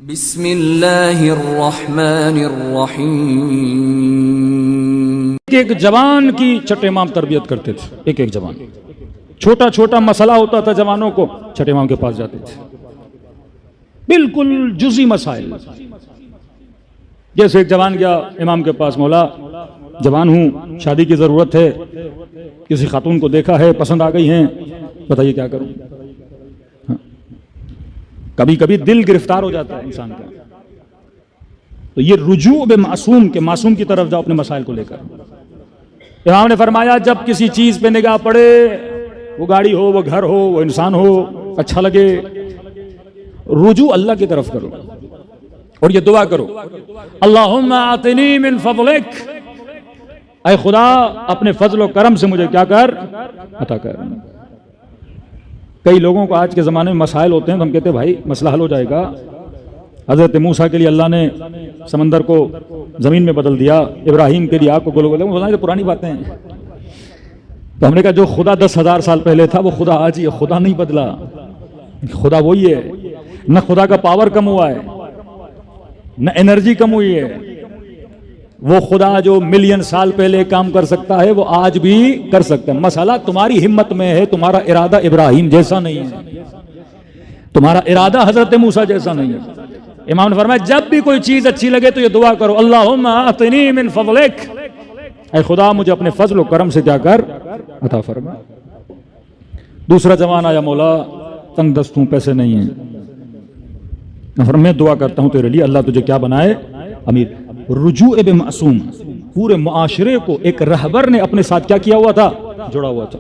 بسم اللہ الرحمن الرحیم۔ ایک جوان کی چھٹے امام تربیت کرتے تھے، ایک جوان، چھوٹا چھوٹا مسئلہ ہوتا تھا جوانوں کو، چھٹے امام کے پاس جاتے تھے، بالکل جزئی مسائل۔ جیسے ایک جوان گیا امام کے پاس، مولا جوان ہوں، شادی کی ضرورت ہے، کسی خاتون کو دیکھا ہے، پسند آ گئی ہیں، بتائیے کیا کروں۔ کبھی کبھی دل گرفتار ہو جاتا ہے انسان کا، تو یہ رجوع معصوم کے معصوم کی طرف جاؤ اپنے مسائل کو لے کر۔ امام نے فرمایا جب کسی چیز پہ نگاہ پڑے، وہ گاڑی ہو، وہ گھر ہو، وہ انسان ہو، اچھا لگے، رجوع اللہ کی طرف کرو اور یہ دعا کرو، اللہم آتنی من فضلک، اے خدا اپنے فضل و کرم سے مجھے کیا کر، عطا کر۔ کئی لوگوں کو آج کے زمانے میں مسائل ہوتے ہیں تو ہم کہتے ہیں بھائی مسئلہ حل ہو جائے گا۔ حضرت موسیٰ کے لیے اللہ نے سمندر کو زمین میں بدل دیا، ابراہیم کے لیے آگ کو گلو گلو، وہ پرانی باتیں ہیں۔ تو ہم نے کہا جو خدا 10,000 سال پہلے تھا وہ خدا آج ہی ہے، خدا نہیں بدلا، خدا وہی ہے، نہ خدا کا پاور کم ہوا ہے، نہ انرجی کم ہوئی ہے۔ وہ خدا جو ملین سال پہلے کام کر سکتا ہے وہ آج بھی کر سکتا ہے۔ مسئلہ تمہاری ہمت میں ہے، تمہارا ارادہ ابراہیم جیسا نہیں ہے، تمہارا ارادہ حضرت موسیٰ جیسا نہیں ہے۔ امام نے فرمایا جب بھی کوئی چیز اچھی لگے تو یہ دعا کرو، اللہم آتنی من فضلک، اے خدا مجھے اپنے فضل و کرم سے کیا کر، عطا فرما۔ دوسرا جوان آیا، مولا تنگ دست ہوں، پیسے نہیں ہیں۔ میں دعا کرتا ہوں تیرے لیے، اللہ تجھے کیا بنائے، امیر۔ رجوع معصوم، پورے معاشرے کو ایک رہبر نے اپنے ساتھ کیا کیا ہوا تھا، جڑا ہوا تھا۔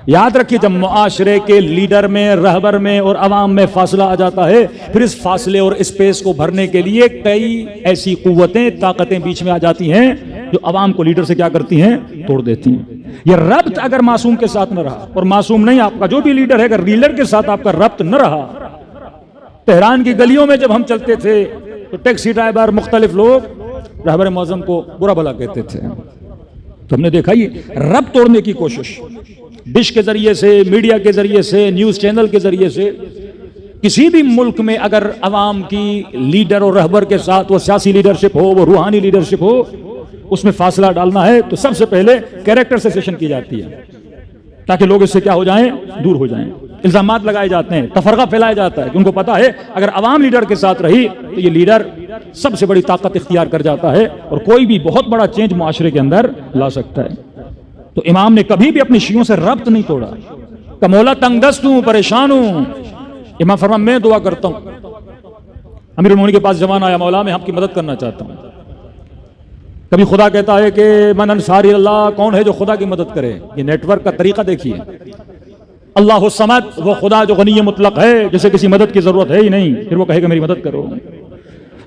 یاد رکھیے جب معاشرے کے لیڈر میں، رہبر میں اور عوام میں فاصلہ آ جاتا ہے، پھر اس فاصلے اور اسپیس کو بھرنے کے لیے کئی ایسی قوتیں، طاقتیں بیچ میں آ جاتی ہیں جو عوام کو لیڈر سے کیا کرتی ہیں، توڑ دیتی ہیں۔ یہ ربط اگر معصوم کے ساتھ نہ رہا، اور معصوم نہیں آپ کا جو بھی لیڈر ہے، اگر لیڈر کے ساتھ آپ کا ربط نہ رہا۔ تہران کی گلیوں میں جب ہم چلتے تھے تو ٹیکسی ڈرائیور، مختلف لوگ رہبر معظم کو برا بھلا کہتے تھے، تو ہم نے دیکھا یہ ربط توڑنے کی کوشش ڈش کے ذریعے سے، میڈیا کے ذریعے سے، نیوز چینل کے ذریعے سے۔ کسی بھی ملک میں اگر عوام کی لیڈر اور رہبر کے ساتھ وہ سیاسی لیڈرشپ ہو، وہ روحانی لیڈرشپ ہو، اس میں فاصلہ ڈالنا ہے تو سب سے پہلے کیریکٹر سیسیشن کی جاتی ہے، تاکہ لوگ اس سے کیا ہو جائیں، دور ہو جائیں۔ الزامات لگائے جاتے ہیں، تفرقہ پھیلایا جاتا ہے، کہ ان کو پتا ہے اگر عوام لیڈر کے ساتھ رہی تو یہ لیڈر سب سے بڑی طاقت اختیار کر جاتا ہے اور کوئی بھی بہت بڑا چینج معاشرے کے اندر لا سکتا ہے۔ تو امام نے کبھی بھی اپنی شیعوں سے ربط نہیں توڑا کہ مولا تنگ دست ہوں، پریشان ہوں۔ امام فرمایا میں دعا کرتا ہوں۔ امیر المومنین کے پاس جوان آیا، مولا میں آپ کی مدد کرنا چاہتا ہوں۔ کبھی خدا کہتا ہے کہ من انصاری اللہ، کون ہے جو خدا کی مدد کرے؟ یہ نیٹ ورک کا طریقہ دیکھیے، اللہ الصمد، وہ خدا جو غنی مطلق ہے، جسے کسی مدد کی ضرورت ہے ہی نہیں، پھر وہ کہے گا میری مدد کرو۔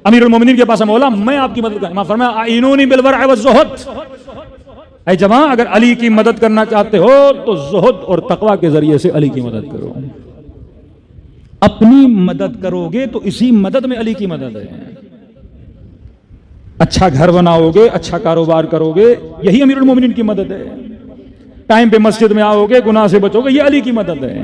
امیر المومنین کے پاس مولا میں آپ کی مدد کروں۔ امام فرمایا اعینونی بالورع والزہد، اے جماعت اگر علی کی مدد کرنا چاہتے ہو تو زہد اور تقوی کے ذریعے سے علی کی مدد کرو۔ اپنی مدد کرو گے تو اسی مدد میں علی کی مدد ہے۔ اچھا گھر بناؤ گے، اچھا کاروبار کرو گے، یہی امیر المومنین کی مدد ہے۔ ٹائم پہ مسجد میں آؤ گے، گناہ سے بچو گے، یہ علی کی مدد ہے۔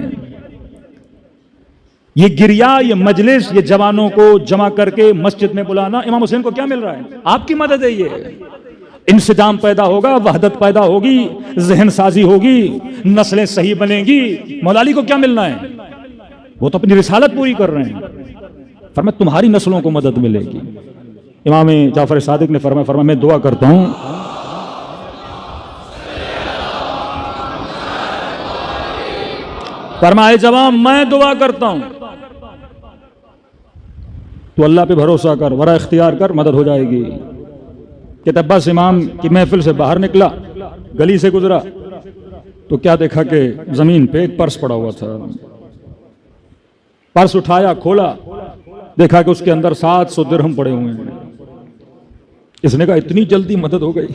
یہ گریا، یہ مجلس، یہ جوانوں کو جمع کر کے مسجد میں بلانا، امام حسین کو کیا مل رہا ہے؟ آپ کی مدد ہے۔ یہ انسجام پیدا ہوگا، وحدت پیدا ہوگی، ذہن سازی ہوگی، نسلیں صحیح بنیں گی۔ مولا علی کو کیا ملنا ہے؟ وہ تو اپنی رسالت پوری کر رہے ہیں۔ فرمایا تمہاری نسلوں کو مدد ملے گی۔ امام جعفر صادق نے فرمایا میں دعا کرتا ہوں، فرمائے جوان میں دعا کرتا ہوں تو اللہ پہ بھروسہ کر، ورا اختیار کر، مدد ہو جائے گی۔ کہتا بس امام کی محفل سے باہر نکلا، گلی سے گزرا تو کیا دیکھا کہ زمین پہ ایک پرس پڑا ہوا تھا۔ پرس اٹھایا، کھولا، دیکھا کہ اس کے اندر 700 درہم پڑے ہوئے ہیں۔ اس نے کہا اتنی جلدی مدد ہو گئی۔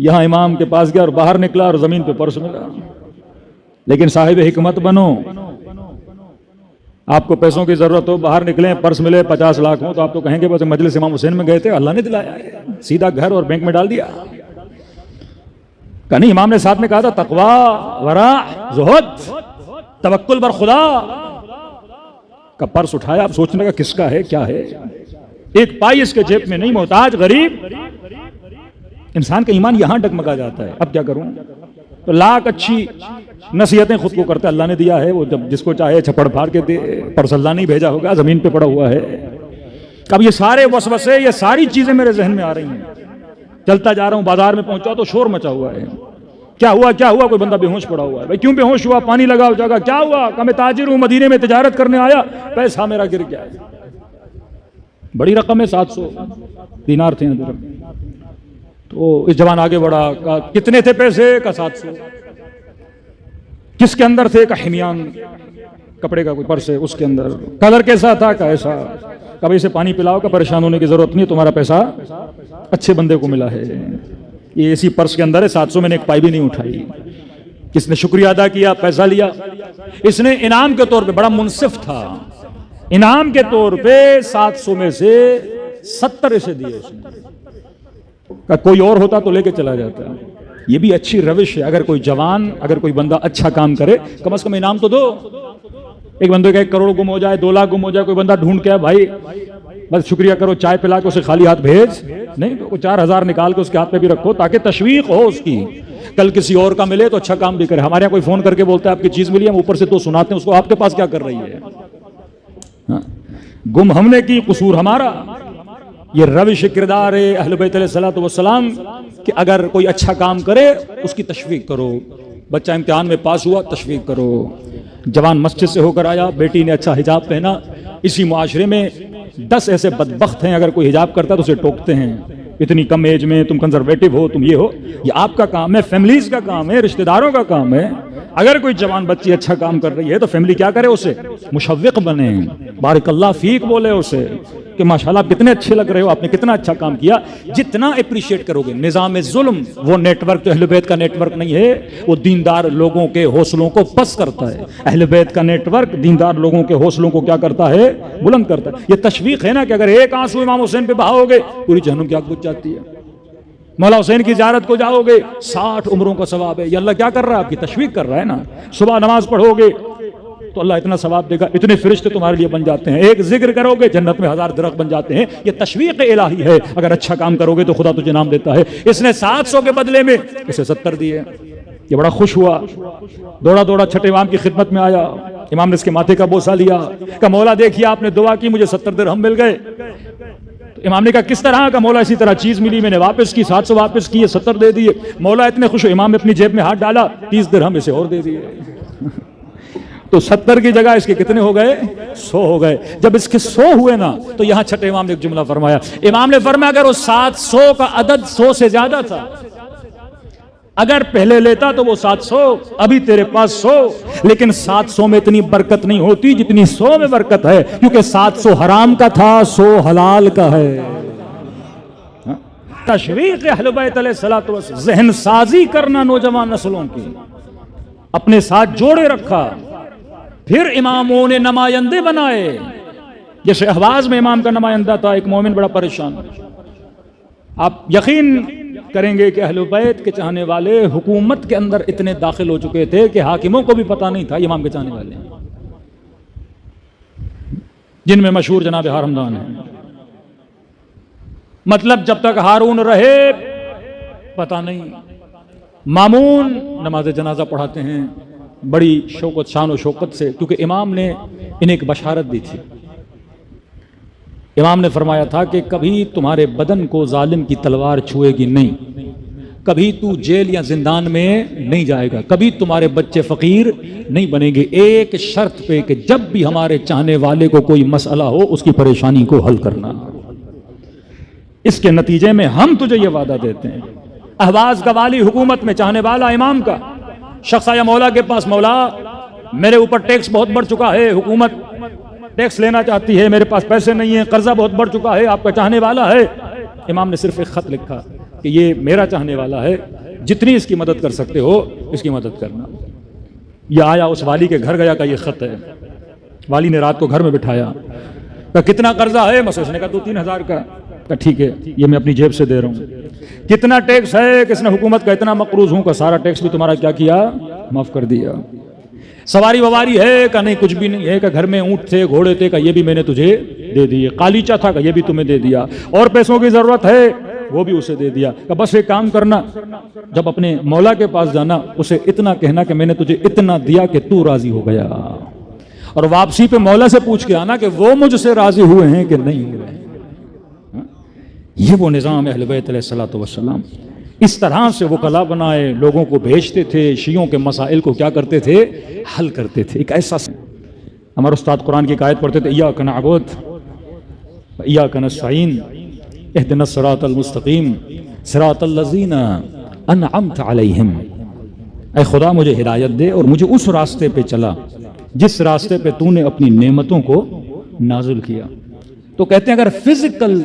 یہاں امام کے پاس گیا اور باہر نکلا اور زمین پہ پرس ملا۔ لیکن صاحب حکمت بنو، آپ کو پیسوں کی ضرورت ہو، باہر نکلیں، پرس ملے 50 لاکھ ہو تو آپ تو کہیں گے بس مجلس امام حسین میں گئے تھے، اللہ نے دلایا ہے، سیدھا گھر اور بینک میں ڈال دیا۔ کہ نہیں، امام نے ساتھ میں کہا تھا تقوی، ورع، زہد، توکل بر خدا۔ کا پرس اٹھایا، اب سوچنے کا کس کا ہے کیا ہے، ایک پائی اس کے جیب میں نہیں، محتاج غریب، انسان کا ایمان یہاں ڈگمگا جاتا ہے. اب کیا کروں؟ تو لاکھ اچھی نصیحتیں خود کو کرتے، اللہ نے دیا ہے، وہ جب جس کو چاہے چھپڑ پھاڑ کے دے، پرس اللہ نہیں بھیجا ہوگا، زمین پہ پڑا ہوا ہے. اب یہ سارے وسوسے، یہ ساری چیزیں میرے ذہن میں آ رہی ہیں. چلتا جا رہا ہوں، بازار میں پہنچا تو شور مچا ہوا ہے. کیا ہوا کیا ہوا؟ کوئی بندہ بے ہوش پڑا ہوا ہے. بھائی کیوں بے ہوش ہوا؟ پانی لگا ہو جگہ. کیا ہوا؟ کہ میں تاجر ہوں، مدینے میں تجارت کرنے آیا، پیسہ میرا گر گیا ہے. بڑی رقم ہے، 700 دینار تھے ادھر. تو اس جوان آگے بڑھا، کہا کتنے تھے پیسے؟ کا 700. کس کے اندر تھے؟ کا حمیان کپڑے کا کوئی پرس ہے، اس کے اندر. کلر کیسا تھا؟ کا ایسا. کبھی اسے پانی پلاؤ، کا پریشان ہونے کی ضرورت نہیں، تمہارا پیسہ اچھے بندے کو ملا ہے. یہ اسی پرس کے اندر ہے، 700 میں نے ایک پائی بھی نہیں اٹھائی. کس نے شکریہ ادا کیا، پیسہ لیا. اس نے انعام کے طور پہ، بڑا منصف تھا، انعام کے طور پہ 700 میں سے 70 اسے دیے. اس نے کوئی اور ہوتا تو لے کے چلا جاتا. یہ بھی اچھی روش ہے. اگر کوئی جوان، اگر کوئی بندہ اچھا کام کرے، کم از کم انعام تو دو. ایک بندے کا 1 کروڑ گم ہو جائے، 2 لاکھ گم ہو جائے، کوئی بندہ ڈھونڈ کے بھائی بس شکریہ کرو، چائے پلا کے اسے خالی ہاتھ بھیج نہیں، تو 4000 نکال کے اس کے ہاتھ پہ بھی رکھو تاکہ تشویق ہو اس کی، کل کسی اور کا ملے تو اچھا کام بھی کرے. ہمارے یہاں کوئی فون کر کے بولتا ہے آپ کی چیز ملی، ہم اوپر سے تو سناتے ہیں اس کو، آپ کے پاس کیا کر رہی ہے؟ گم ہم نے کی، قصور ہمارا. یہ روش کردار ہے اہل بیت علیہ الصلوۃ والسلام کہ اگر کوئی اچھا کام کرے اس کی تشویق کرو. بچہ امتحان میں پاس ہوا، تشویق کرو. جوان مسجد سے ہو کر آیا، بیٹی نے اچھا حجاب پہنا. اسی معاشرے میں 10 ایسے بدبخت ہیں، اگر کوئی حجاب کرتا ہے تو اسے ٹوکتے ہیں، اتنی کم ایج میں تم کنزرویٹو ہو، تم یہ ہو. یہ آپ کا کام ہے، فیملیز کا کام ہے، رشتہ داروں کا کام ہے. اگر کوئی جوان بچی اچھا کام کر رہی ہے تو فیملی کیا کرے؟ اسے مشوق بنے، بارک اللہ فیک بولے اسے کہ ماشاءاللہ آپ کتنے اچھے لگ رہے ہو، آپ نے کتنا اچھا کام کیا. جتنا اپریشیٹ کرو گے. نظام ظلم وہ نیٹ ورک تو اہل بیت کا نیٹ ورک نہیں ہے، وہ دیندار لوگوں کے حوصلوں کو پست کرتا ہے. اہل بیت کا نیٹ ورک دیندار لوگوں کے حوصلوں کو کیا کرتا ہے؟ بلند کرتا ہے. یہ تشویق ہے نا کہ اگر ایک آنسو امام حسین پہ بہاؤ گے پوری جہنم کی آگ بجھ جاتی ہے. مولا حسین کی زیارت کو جاؤ گے 60 عمروں کا ثواب ہے. یہ اللہ کیا کر رہا ہے؟ آپ کی تشویق کر رہا ہے نا. صبح نماز پڑھو گے تو اللہ اتنا ثواب دے گا، اتنے فرشتے تمہارے لیے بن جاتے ہیں. ایک ذکر کرو گے جنت میں 1000 درخت بن جاتے ہیں. یہ تشویق الہی ہے. اگر اچھا کام کرو گے تو خدا تجھے انعام دیتا ہے. اس نے 700 کے بدلے میں اسے 70 دیے. یہ بڑا خوش ہوا، دوڑا دوڑا چھٹے امام کی خدمت میں آیا. امام نے اس کے ماتھے کا بوسہ لیا کہ مولا دیکھیے آپ نے دعا کی، مجھے 70 درہم مل گئے. امام نے کہا کس طرح کا؟ مولا اسی طرح چیز ملی، میں نے واپس کی، 700 واپس کی، 70 دے دیے. مولا اتنے خوش ہو، امام نے اپنی جیب میں ہاتھ ڈالا، 30 درہم اسے اور دے دیے. تو 70 کی جگہ اس کے کتنے ہو گئے؟ 100 ہو گئے. جب اس کے 100 ہوئے نا تو یہاں چھٹے امام نے ایک جملہ فرمایا. امام نے فرمایا اگر وہ 700 کا عدد 100 سے زیادہ تھا، اگر پہلے لیتا تو وہ 700، ابھی تیرے پاس 100. لیکن 700 میں اتنی برکت نہیں ہوتی جتنی 100 میں برکت ہے، کیونکہ 700 حرام کا تھا، 100 حلال کا ہے. تشویق اہل بیت علیہ الصلوۃ والسلام، ذہن سازی کرنا نوجوان نسلوں کی، اپنے ساتھ جوڑے رکھا. پھر اماموں نے نمائندے بنائے. جیسے احواز میں امام کا نمائندہ تھا ایک مومن بڑا پریشان. آپ یقین کریں گے کہ اہل بیت کے چاہنے والے حکومت کے اندر اتنے داخل ہو چکے تھے کہ حاکموں کو بھی پتہ نہیں تھا امام کے چاہنے والے ہیں، جن میں مشہور جناب حرمدان ہیں. مطلب جب تک ہارون رہے پتہ نہیں. مامون نماز جنازہ پڑھاتے ہیں بڑی شوقت، شان و شوقت سے، کیونکہ امام نے انہیں ایک بشارت دی تھی. امام نے فرمایا تھا کہ کبھی تمہارے بدن کو ظالم کی تلوار چھوئے گی نہیں، کبھی تو جیل یا زندان میں نہیں جائے گا، کبھی تمہارے بچے فقیر نہیں بنیں گے، ایک شرط پہ کہ جب بھی ہمارے چاہنے والے کو کوئی مسئلہ ہو اس کی پریشانی کو حل کرنا. اس کے نتیجے میں ہم تجھے یہ وعدہ دیتے ہیں. احواز کا والی حکومت میں چاہنے والا امام کا شخص آیا مولا کے پاس، مولا میرے اوپر ٹیکس بہت بڑھ چکا ہے، حکومت ٹیکس لینا چاہتی ہے، میرے پاس پیسے نہیں ہیں، قرضہ بہت بڑھ چکا ہے، آپ کا چاہنے والا ہے. امام نے صرف ایک خط لکھا کہ یہ میرا چاہنے والا ہے، جتنی اس کی مدد کر سکتے ہو اس کی مدد کرنا. یہ آیا اس والی کے گھر گیا کہ یہ خط ہے. والی نے رات کو گھر میں بٹھایا، کہ کتنا قرضہ ہے؟ مسئلہ نے کہا 2-3 ہزار کا. کہ ٹھیک ہے یہ میں اپنی جیب سے دے رہا ہوں. کتنا ٹیکس ہے؟ کس نے حکومت کا اتنا مقروض ہوں کہ سارا ٹیکس بھی تمہارا کیا کیا؟ معاف کر دیا. سواری وواری ہے کہ نہیں کچھ بھی نہیں ہے، کہ گھر میں اونٹ تھے گھوڑے تھے کہ یہ بھی میں نے تجھے دے دیے، قالیچہ تھا کہ یہ بھی تمہیں دے دیا، اور پیسوں کی ضرورت ہے وہ بھی اسے دے دیا، کہ بس ایک کام کرنا، جب اپنے مولا کے پاس جانا اسے اتنا کہنا کہ میں نے تجھے اتنا دیا کہ تو راضی ہو گیا، اور واپسی پہ مولا سے پوچھ کے آنا کہ وہ مجھ سے راضی ہوئے ہیں کہ نہیں ہوئے ہیں۔ یہ وہ نظام اہل بیت علیہ الصلوۃ والسلام، اس طرح سے وہ کلا بنائے، لوگوں کو بھیجتے تھے، شیعوں کے مسائل کو کیا کرتے تھے، حل کرتے تھے۔ ایک ایسا ہمارے استاد قرآن کی ایک آیت پڑھتے تھے، ایاک نعبد و ایاک نستعین اہدنا الصراط المستقیم صراط الذین انعمت علیہم، اے خدا مجھے ہدایت دے اور مجھے اس راستے پہ چلا جس راستے پہ تو نے اپنی نعمتوں کو نازل کیا۔ تو کہتے ہیں اگر فزیکل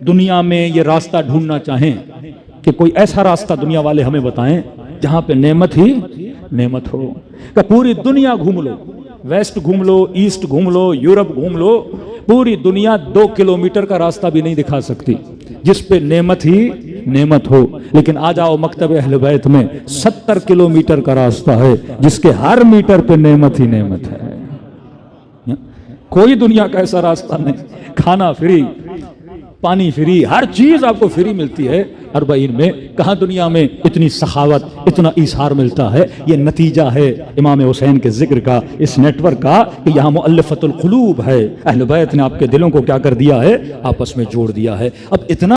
دنیا میں یہ راستہ ڈھونڈنا چاہیں کہ کوئی ایسا راستہ دنیا والے ہمیں بتائیں جہاں پہ نعمت ہی نعمت ہو، کہ پوری دنیا گھوم لو، ویسٹ گھوم لو، ایسٹ گھوم لو، یورپ گھوم لو، پوری دنیا 2 کلومیٹر کا راستہ بھی نہیں دکھا سکتی جس پہ نعمت ہی نعمت ہو، لیکن آ جاؤ مکتب اہل بیت میں 70 کلومیٹر کا راستہ ہے جس کے ہر میٹر پہ نعمت ہی نعمت ہے۔ کوئی دنیا کا ایسا راستہ نہیں، کھانا فری، پانی فری، ہر چیز آپ کو فری ملتی ہے 40 میں۔ کہاں دنیا میں اتنی سخاوت، اتنا ایثار ملتا ہے؟ یہ نتیجہ ہے امام حسین کے ذکر کا، اس نیٹ ورک کا، کہ یہاں مؤلفۃ القلوب ہے، اہل بیت نے آپ کے دلوں کو کیا کر دیا ہے، آپس میں جوڑ دیا ہے۔ اب اتنا